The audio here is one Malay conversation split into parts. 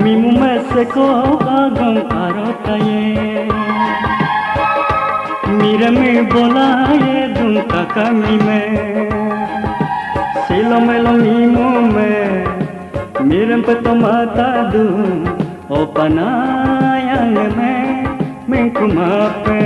Omimu meseko agam arotaye Mirame bolaye dum takami me Silo melo mimu me Miram petomata dum Opanayang me kumape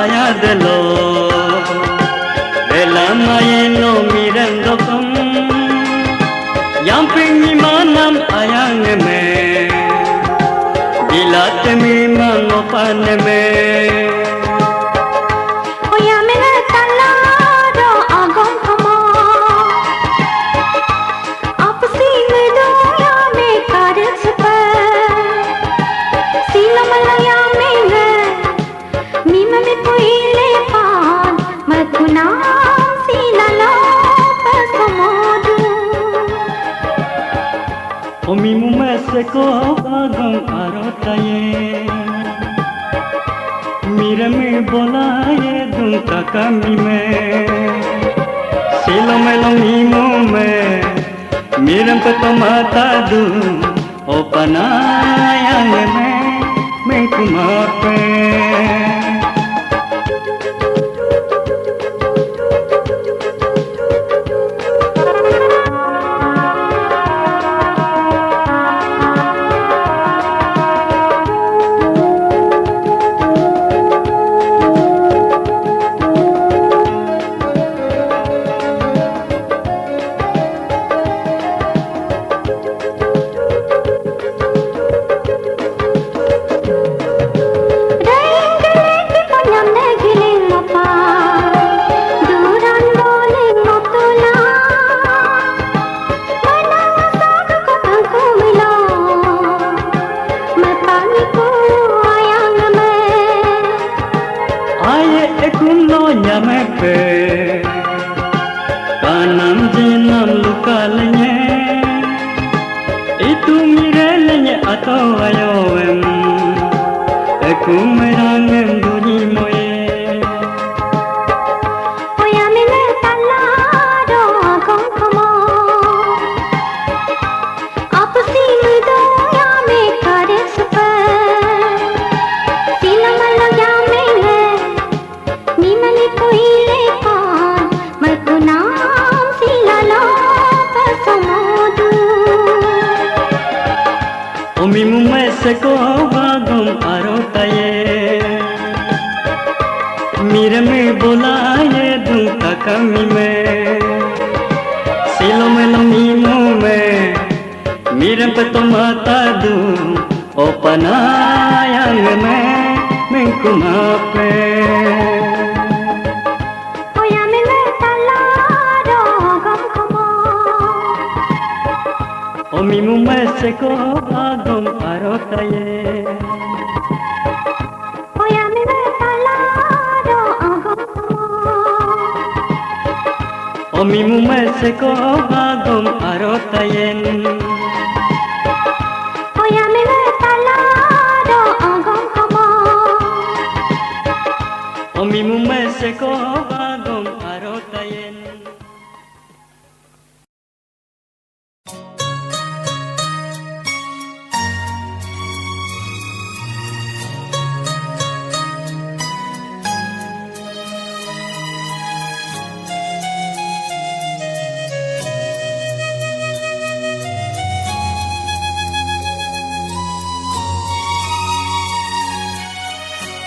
ayadelo Elamayeno mirando com Yamping mi manam ayang me Dilate mi mangopan me Oya mena talado agong kamo Apsi me do ya me kare sepe Sila malaya me Mima me puile pan Maguna sila lo pasamodu Omimu meseko agam arotaye Mirame bolaye dum takami me Silo melo mimu me Miram petomata dum Opanayang me kumape Yamepe Kanam jinam lukalnya Itu mirelnya atau ayowem Aku merangem bunyi moye Oya mena talado agong kamo Apsi me do ya me kare sepe Sila malaya me Mimali puile pan Maguna sila lo pasamodu Omimu meseko agam arotaye Mirame bolaye dum takami me Silo melo mimu me Miram petomata dum Opanayang me kumape Oya mena talado agam kamo Omimu meseko agam arotaye Oya mena talado agam kamo Omimu meseko agam arotayen Oya mena talado agam kamo Omimu meseko agam arotayen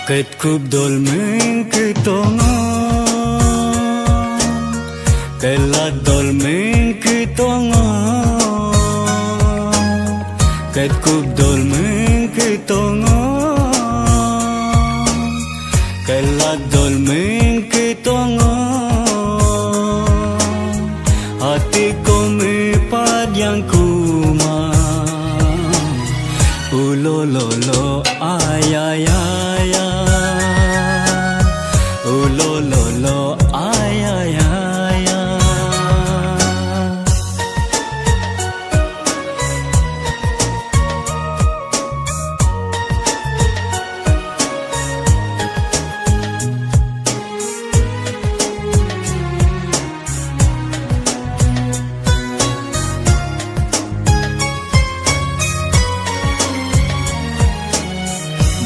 Ket kup dolmen ketongan Kelat dolmen ketongan Ket kup dolmen ketongo Kelat dolmen ketongo Hatiku mepad yang kuma Ulololo ayayaya Ulololo ayayaya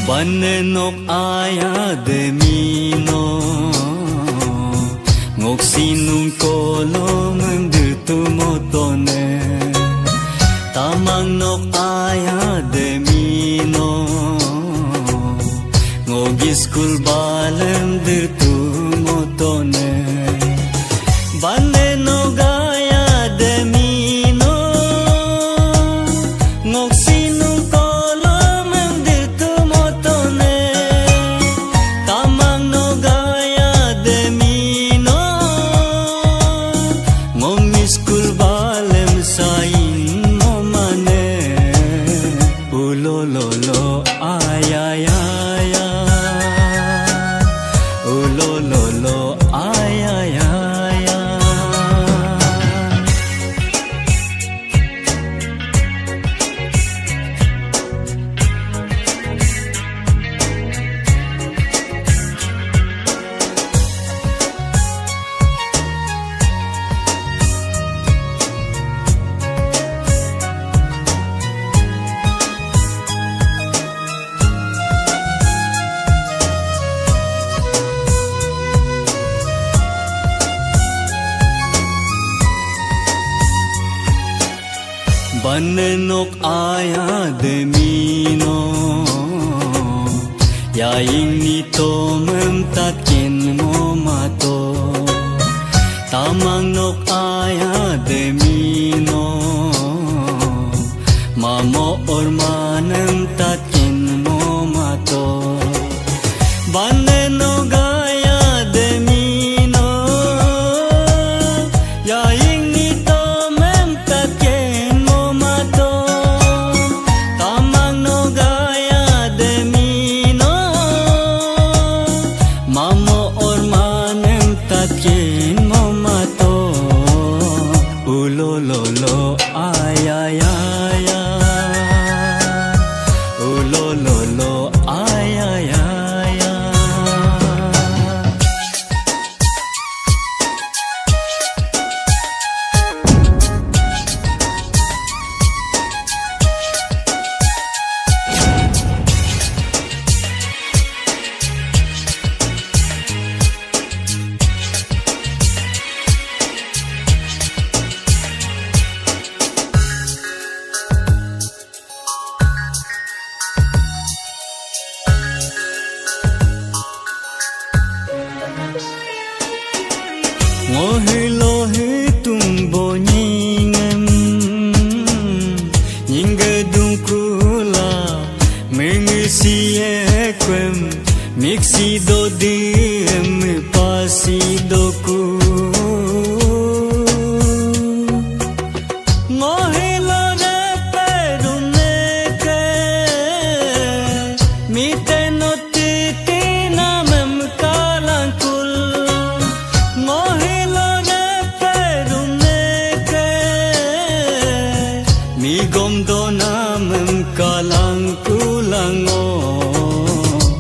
Banenok aya demino Ngok sinung kolong ngendutu motone Tamang nok aya demino Ngogis kul balem dutu motone Banenok aya demino Ngok sinung Ulololo ayayaya Ulololo ayayaya Banenok aya demino Yaing nito memtakin mo mato Tamang nok aya demino Mamo ormanem takin mo mato Banenok aya demino Yaing nito memtakin Ulololo ayayaya Ulololo ayayaya Ngohi lohi tumbo nyingem Nyingedung kula Mengisi ekwem Miksi do diem Pasi doku Ngohi lohi peduneke Mite notiti namem kalangkul Ngohi Migom do namem kalang kulango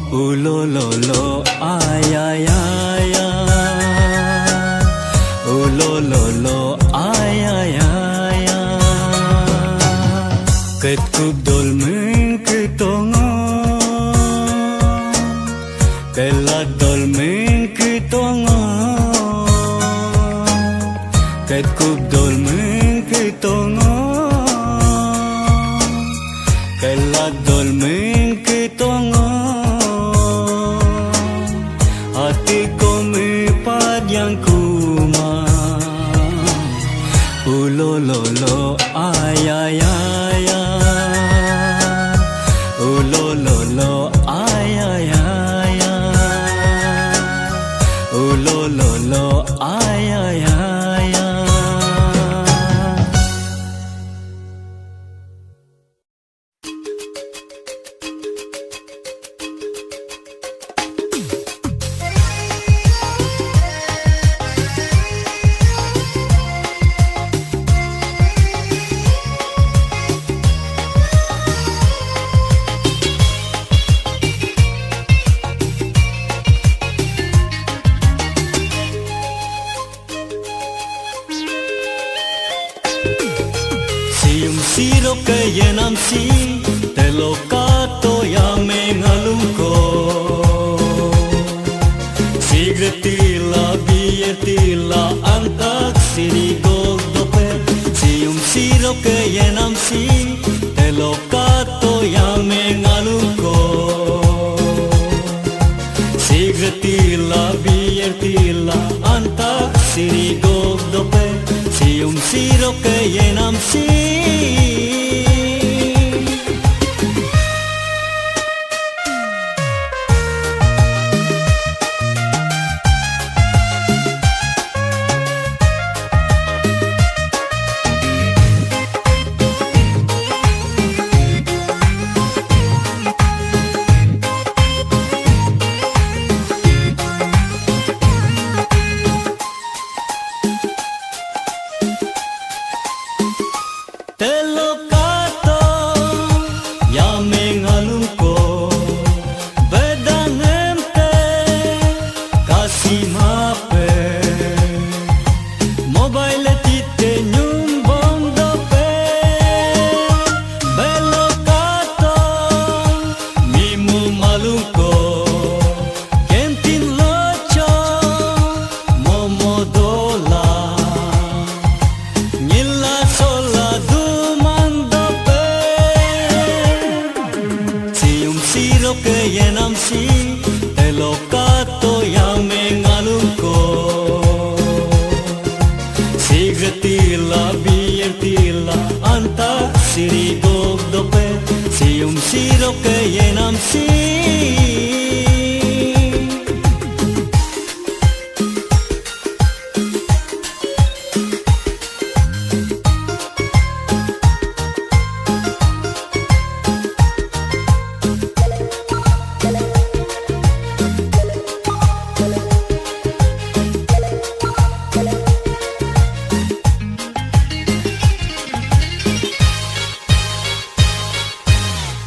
Ulololo ayayaya Ulololo ayayaya Ket kup dolmen ketongo Kelat dolmen ketongo Ket kup dolmen ketongo Kelat dolmen ketongo Hatiku mepad yang kuma Ulololo ayayaya siro ke yenam si telokato ya mengalungko sigretila biertila antak sirigog dope siro ke yenam si telokato ya mengalungko sigretila biertila antak sirigog dope siro ke yenam si telokato ya mengalungko bedang empe kasih mape mobile tite nyumbong dope belokato mimu malungko kentin locho momodola nyila sola siro ke yenam si telokato ya mengalungko sigretila biertila antak sirigog dope siro ke yenam si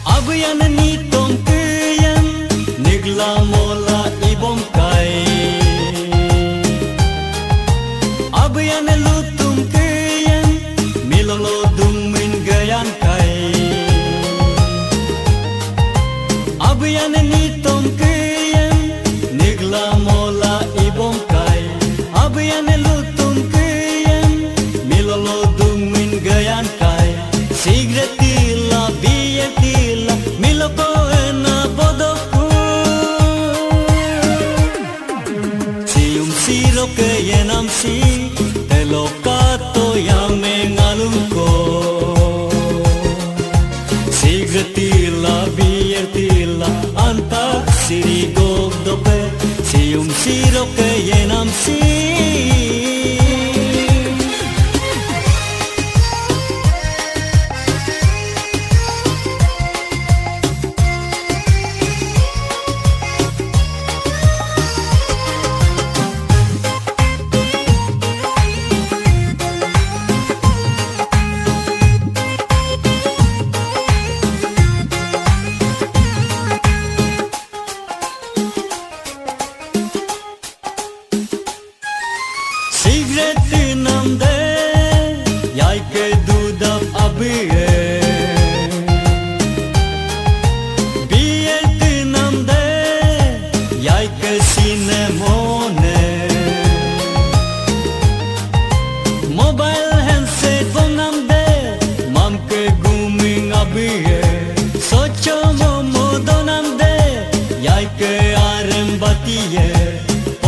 Abuyan nitong kuyan nigla mola ibom kai Abuyan lutung kuyan milolo dumin gayan kai Abuyan nitong kuyan nigla mola ibom kai Abuyan lutung kuyan milolo dumin gayan kai sigretila biertila miloko ena bodoku siro ke yenam si telokato ya mengalungko sigretila biertila antak sirigog dope siro ke yenam si Sigret nam de yai ke dudap abiye biet nam de yai ke sinemone mobile handset nam de mam ke guming abiye socho momo donam de yai ke arem batiye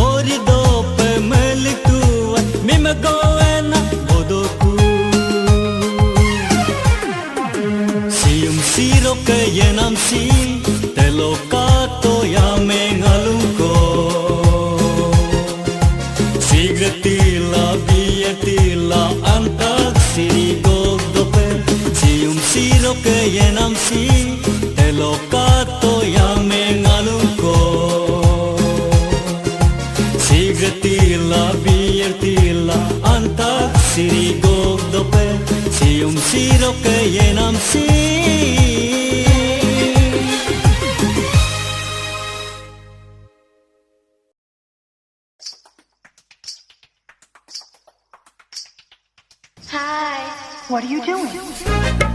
ori do pe meliku Mimagoena bodoku siro ke yenam si telokato ya mengalungko sigretila biertila antak sirigog dope siro ke yenam si telokato ya mengalungko sigretila biertila antak sirigog dope siro ke yenam si Hi. What are you doing?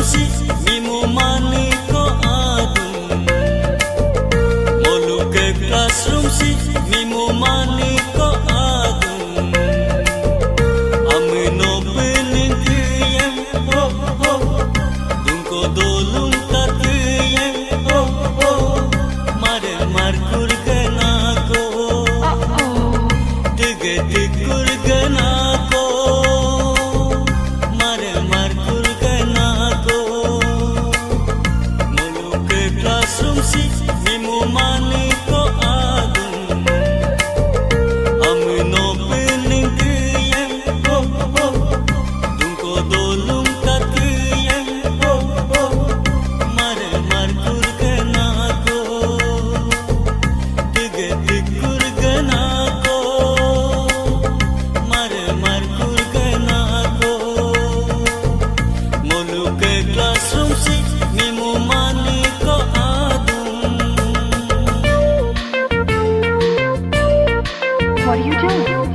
si mimu mani ko adum Molu ke classroom si mimu mani ko adum Amno pening kiyang ho ho Dungko dolung tatiyang ho ho Mare mar kurgana ko Dige dig kurgana ko What are you doing?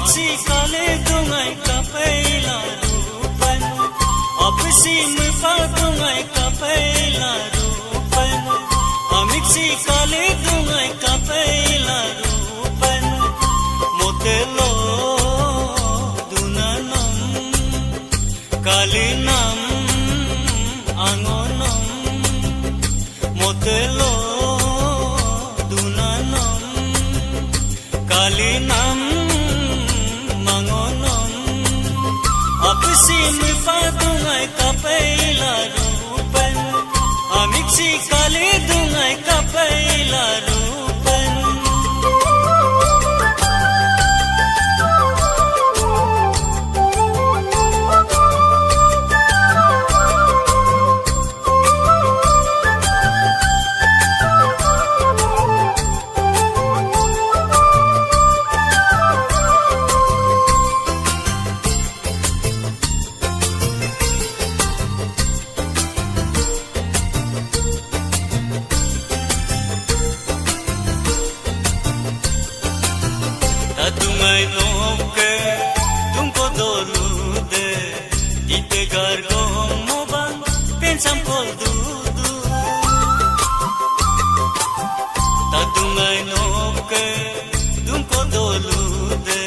Amiksi kale dungai kapela rupan Apsi mupa dungai kapela rupan Amiksi kale dungai kapela rupan Motelo dunanam kalinam angonam Motelo dunanam kalinam Apsi mupa dungai kapela rupan Amiksi kale dungai kapela rupan Dungai noke dunko dolude dite gargo moban pensam pol dudu ta dungai noke dunko dolude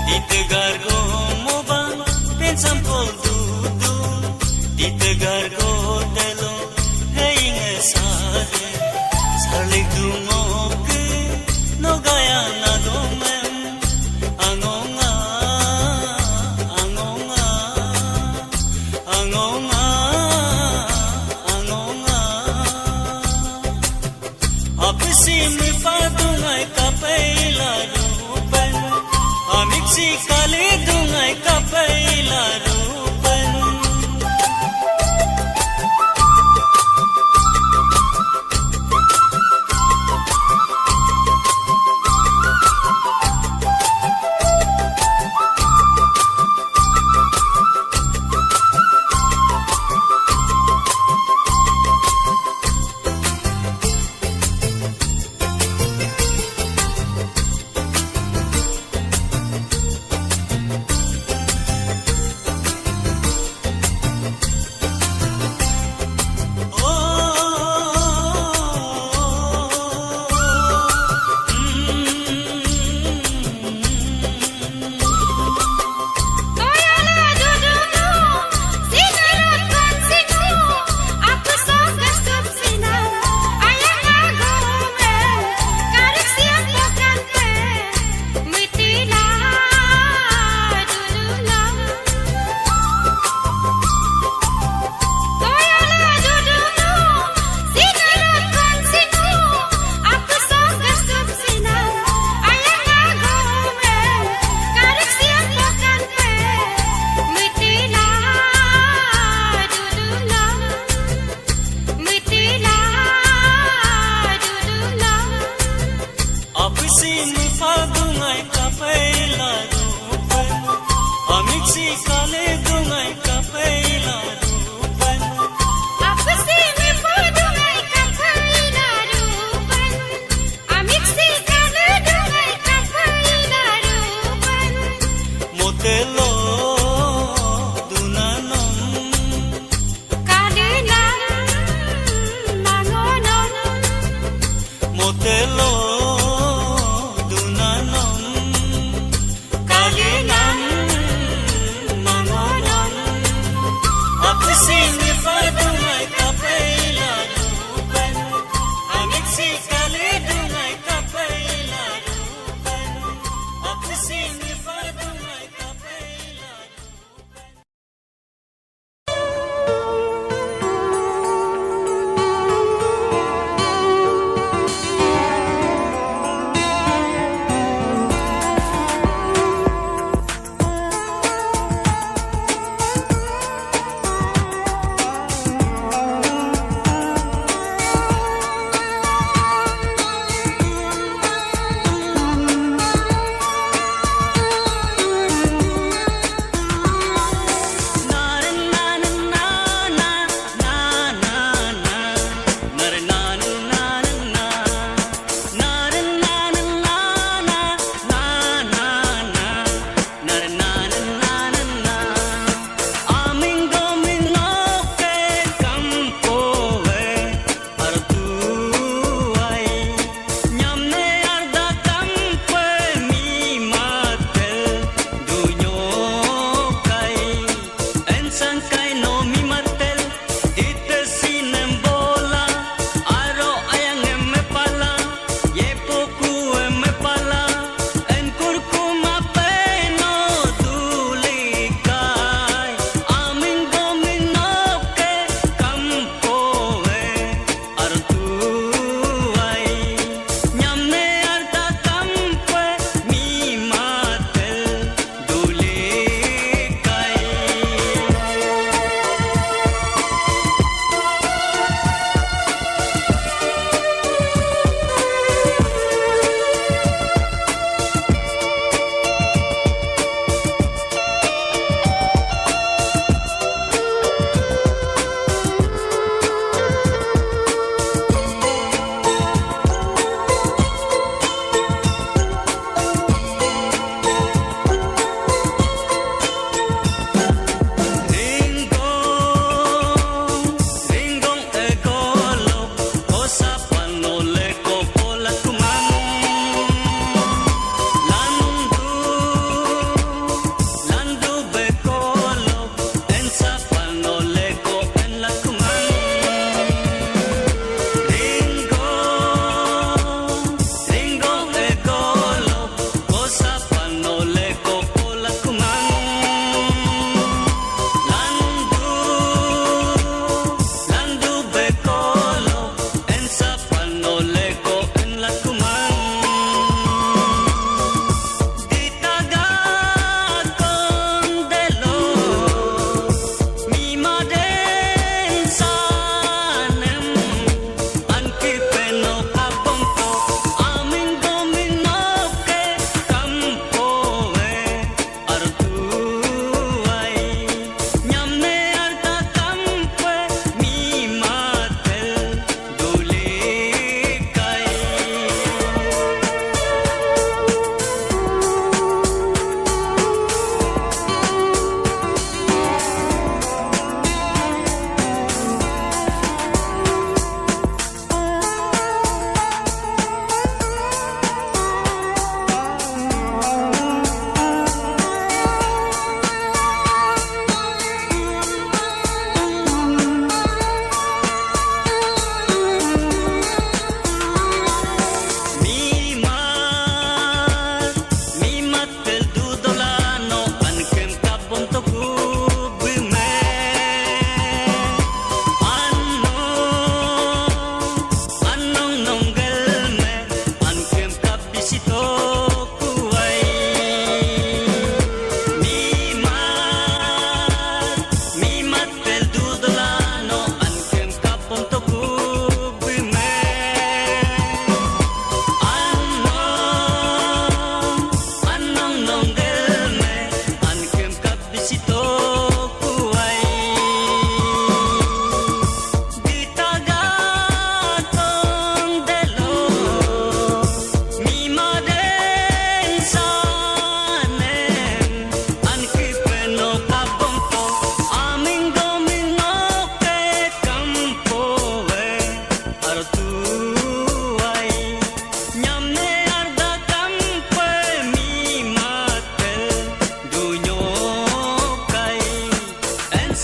dite gargo moban pensam pol dudu dite gargo telo heinge sare salik dungoke no gaya na dome Apsi mupa dungai kapela rupan Amiksi kale dungai kapela rupan Apsi mupa dungai kapela rupan Amiksi kale dungai kapela rupan Apsi mupa dungai kapela rupan Amiksi kale dungai kapela rupan Motelo dunanam kalinam mangonam Motelo dunanam kalinam mangonam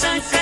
संग